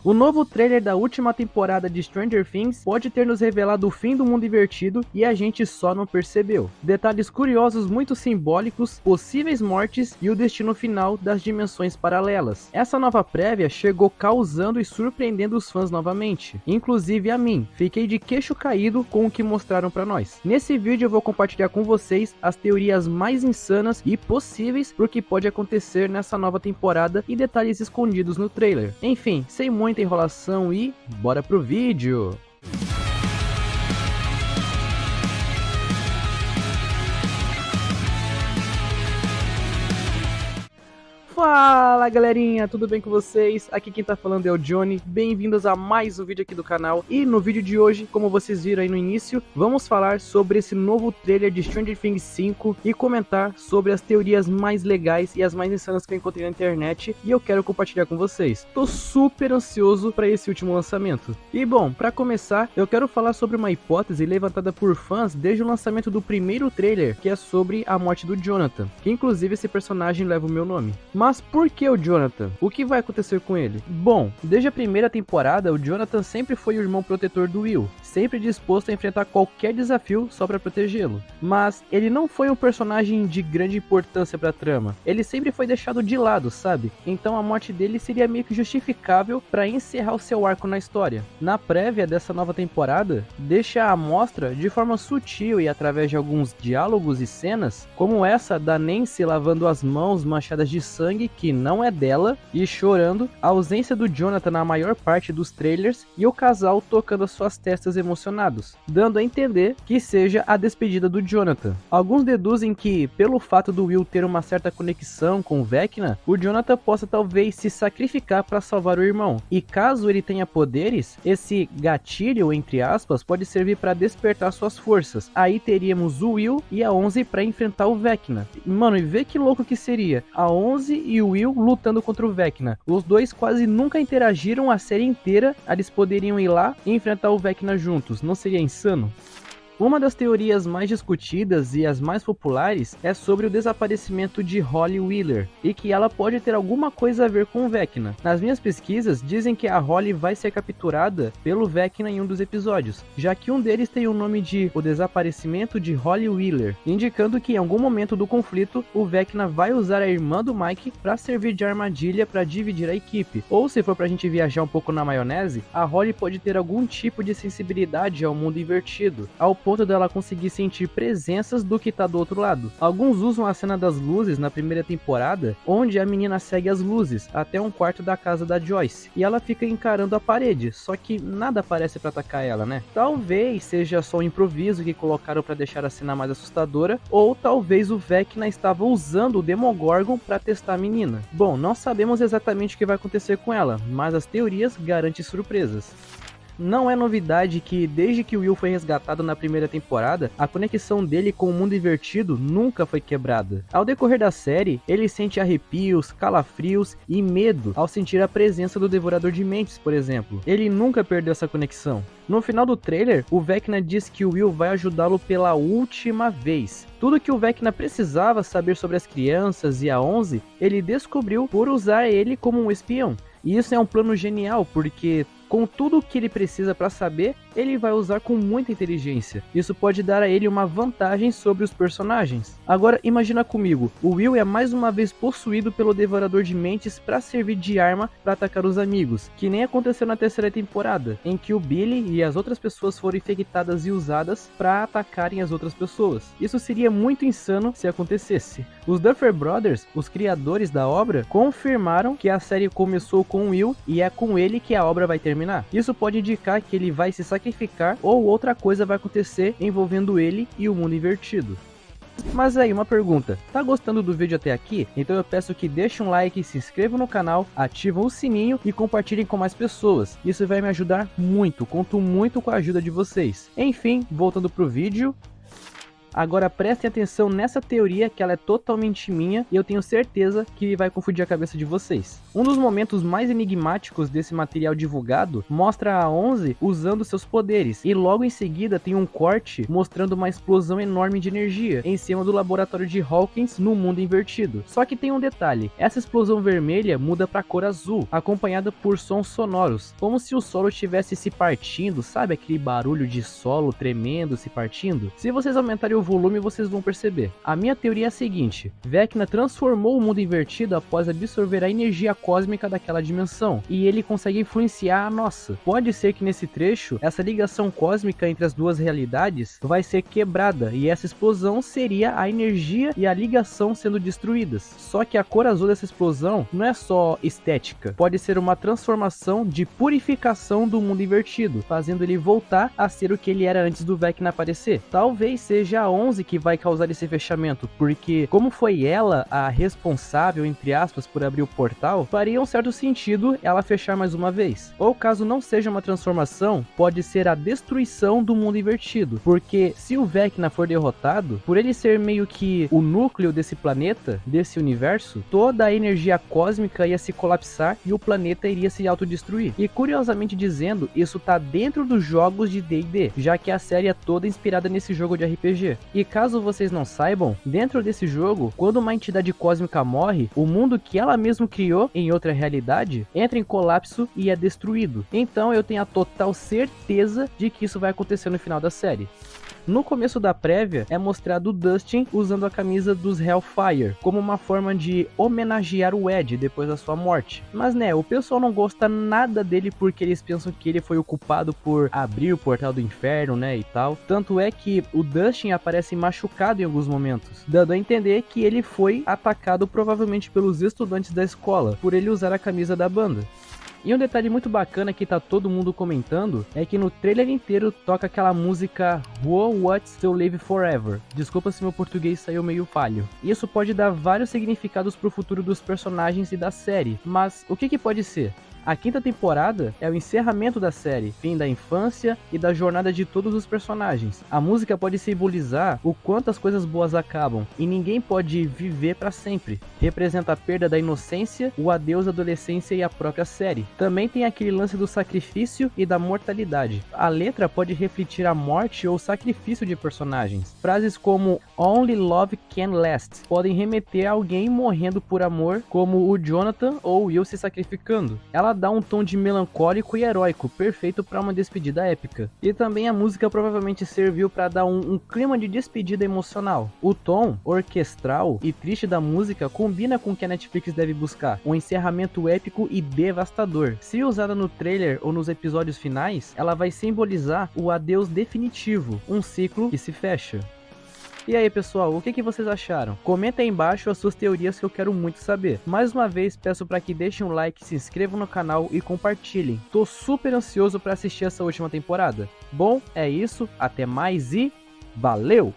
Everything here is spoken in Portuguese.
O novo trailer da última temporada de Stranger Things pode ter nos revelado o fim do mundo invertido e a gente só não percebeu. Detalhes curiosos muito simbólicos, possíveis mortes e o destino final das dimensões paralelas. Essa nova prévia chegou causando e surpreendendo os fãs novamente, inclusive a mim. Fiquei de queixo caído com o que mostraram pra nós. Nesse vídeo eu vou compartilhar com vocês as teorias mais insanas e possíveis pro que pode acontecer nessa nova temporada e detalhes escondidos no trailer. Enfim, sem muita enrolação e bora pro vídeo! Fala galerinha, tudo bem com vocês? Aqui quem tá falando é o Johnny, bem-vindos a mais um vídeo aqui do canal. E no vídeo de hoje, como vocês viram aí no início, vamos falar sobre esse novo trailer de Stranger Things 5 e comentar sobre as teorias mais legais e as mais insanas que eu encontrei na internet e eu quero compartilhar com vocês. Tô super ansioso para esse último lançamento. E bom, para começar, eu quero falar sobre uma hipótese levantada por fãs desde o lançamento do primeiro trailer, que é sobre a morte do Jonathan, que inclusive esse personagem leva o meu nome. Mas por que o Jonathan? O que vai acontecer com ele? Bom, desde a primeira temporada, o Jonathan sempre foi o irmão protetor do Will, sempre disposto a enfrentar qualquer desafio só para protegê-lo. Mas ele não foi um personagem de grande importância para a trama, ele sempre foi deixado de lado, sabe? Então a morte dele seria meio que justificável para encerrar o seu arco na história. Na prévia dessa nova temporada, deixa a amostra de forma sutil e através de alguns diálogos e cenas, como essa da Nancy lavando as mãos manchadas de sangue que não é dela e chorando, a ausência do Jonathan na maior parte dos trailers e o casal tocando as suas testas emocionados, dando a entender que seja a despedida do Jonathan. Alguns deduzem que, pelo fato do Will ter uma certa conexão com Vecna, o Jonathan possa talvez se sacrificar para salvar o irmão, e caso ele tenha poderes, esse gatilho, entre aspas, pode servir para despertar suas forças. Aí teríamos o Will e a 11 para enfrentar o Vecna. Mano, e vê que louco que seria, a 11 e o Will lutando contra o Vecna. Os dois quase nunca interagiram a série inteira, eles poderiam ir lá e enfrentar o Vecna juntos, não seria insano? Uma das teorias mais discutidas e as mais populares é sobre o desaparecimento de Holly Wheeler e que ela pode ter alguma coisa a ver com o Vecna. Nas minhas pesquisas dizem que a Holly vai ser capturada pelo Vecna em um dos episódios, já que um deles tem o nome de O Desaparecimento de Holly Wheeler, indicando que em algum momento do conflito o Vecna vai usar a irmã do Mike para servir de armadilha para dividir a equipe. Ou se for pra gente viajar um pouco na maionese, a Holly pode ter algum tipo de sensibilidade ao mundo invertido, ao ponto dela conseguir sentir presenças do que tá do outro lado. Alguns usam a cena das luzes na primeira temporada, onde a menina segue as luzes até um quarto da casa da Joyce, e ela fica encarando a parede, só que nada parece pra atacar ela, né? Talvez seja só um improviso que colocaram pra deixar a cena mais assustadora, ou talvez o Vecna estava usando o Demogorgon pra testar a menina. Bom, não sabemos exatamente o que vai acontecer com ela, mas as teorias garantem surpresas. Não é novidade que, desde que o Will foi resgatado na primeira temporada, a conexão dele com o mundo invertido nunca foi quebrada. Ao decorrer da série, ele sente arrepios, calafrios e medo ao sentir a presença do Devorador de Mentes, por exemplo. Ele nunca perdeu essa conexão. No final do trailer, o Vecna diz que o Will vai ajudá-lo pela última vez. Tudo que o Vecna precisava saber sobre as crianças e a 11, ele descobriu por usar ele como um espião. E isso é um plano genial, porque com tudo o que ele precisa para saber, ele vai usar com muita inteligência. Isso pode dar a ele uma vantagem sobre os personagens. Agora imagina comigo, o Will é mais uma vez possuído pelo Devorador de Mentes para servir de arma para atacar os amigos, que nem aconteceu na terceira temporada, em que o Billy e as outras pessoas foram infectadas e usadas para atacarem as outras pessoas. Isso seria muito insano se acontecesse. Os Duffer Brothers, os criadores da obra, confirmaram que a série começou com o Will e é com ele que a obra vai terminar. Isso pode indicar que ele vai se sacrificar ou outra coisa vai acontecer envolvendo ele e o mundo invertido. Mas aí, uma pergunta, tá gostando do vídeo até aqui? Então eu peço que deixem um like, se inscrevam no canal, ativam o sininho e compartilhem com mais pessoas. Isso vai me ajudar muito, conto muito com a ajuda de vocês. Enfim, voltando pro vídeo. Agora prestem atenção nessa teoria que ela é totalmente minha e eu tenho certeza que vai confundir a cabeça de vocês. Um dos momentos mais enigmáticos desse material divulgado mostra a 11 usando seus poderes e logo em seguida tem um corte mostrando uma explosão enorme de energia em cima do laboratório de Hawkins no mundo invertido. Só que tem um detalhe, essa explosão vermelha muda para cor azul, acompanhada por sons sonoros, como se o solo estivesse se partindo, sabe aquele barulho de solo tremendo, se partindo? Se vocês aumentarem o volume, vocês vão perceber. A minha teoria é a seguinte, Vecna transformou o mundo invertido após absorver a energia cósmica daquela dimensão, e ele consegue influenciar a nossa. Pode ser que nesse trecho, essa ligação cósmica entre as duas realidades vai ser quebrada, e essa explosão seria a energia e a ligação sendo destruídas. Só que a cor azul dessa explosão não é só estética, pode ser uma transformação de purificação do mundo invertido, fazendo ele voltar a ser o que ele era antes do Vecna aparecer. Talvez seja a 11 que vai causar esse fechamento, porque como foi ela a responsável, entre aspas, por abrir o portal, faria um certo sentido ela fechar mais uma vez. Ou caso não seja uma transformação, pode ser a destruição do mundo invertido, porque se o Vecna for derrotado, por ele ser meio que o núcleo desse planeta, desse universo, toda a energia cósmica ia se colapsar e o planeta iria se autodestruir. E curiosamente dizendo, isso tá dentro dos jogos de D&D, já que a série é toda inspirada nesse jogo de RPG. E caso vocês não saibam, dentro desse jogo, quando uma entidade cósmica morre, o mundo que ela mesma criou em outra realidade entra em colapso e é destruído. Então eu tenho a total certeza de que isso vai acontecer no final da série. No começo da prévia é mostrado o Dustin usando a camisa dos Hellfire, como uma forma de homenagear o Ed depois da sua morte. Mas né, o pessoal não gosta nada dele porque eles pensam que ele foi o culpado por abrir o portal do inferno, né, e tal. Tanto é que o Dustin aparece machucado em alguns momentos, dando a entender que ele foi atacado provavelmente pelos estudantes da escola, por ele usar a camisa da banda. E um detalhe muito bacana que tá todo mundo comentando é que no trailer inteiro toca aquela música Who What's To Live Forever. Desculpa se meu português saiu meio falho. Isso pode dar vários significados pro futuro dos personagens e da série, mas o que pode ser? A quinta temporada é o encerramento da série, fim da infância e da jornada de todos os personagens. A música pode simbolizar o quanto as coisas boas acabam, e ninguém pode viver para sempre. Representa a perda da inocência, o adeus à adolescência e a própria série. Também tem aquele lance do sacrifício e da mortalidade. A letra pode refletir a morte ou sacrifício de personagens. Frases como Only Love Can Last podem remeter a alguém morrendo por amor, como o Jonathan ou o Will se sacrificando. Ela dá um tom de melancólico e heróico, perfeito para uma despedida épica. E também a música provavelmente serviu para dar um clima de despedida emocional. O tom orquestral e triste da música combina com o que a Netflix deve buscar, um encerramento épico e devastador. Se usada no trailer ou nos episódios finais, ela vai simbolizar o adeus definitivo, um ciclo que se fecha. E aí pessoal, o que vocês acharam? Comenta aí embaixo as suas teorias que eu quero muito saber. Mais uma vez peço para que deixem um like, se inscrevam no canal e compartilhem. Tô super ansioso para assistir essa última temporada. Bom, é isso, até mais e valeu!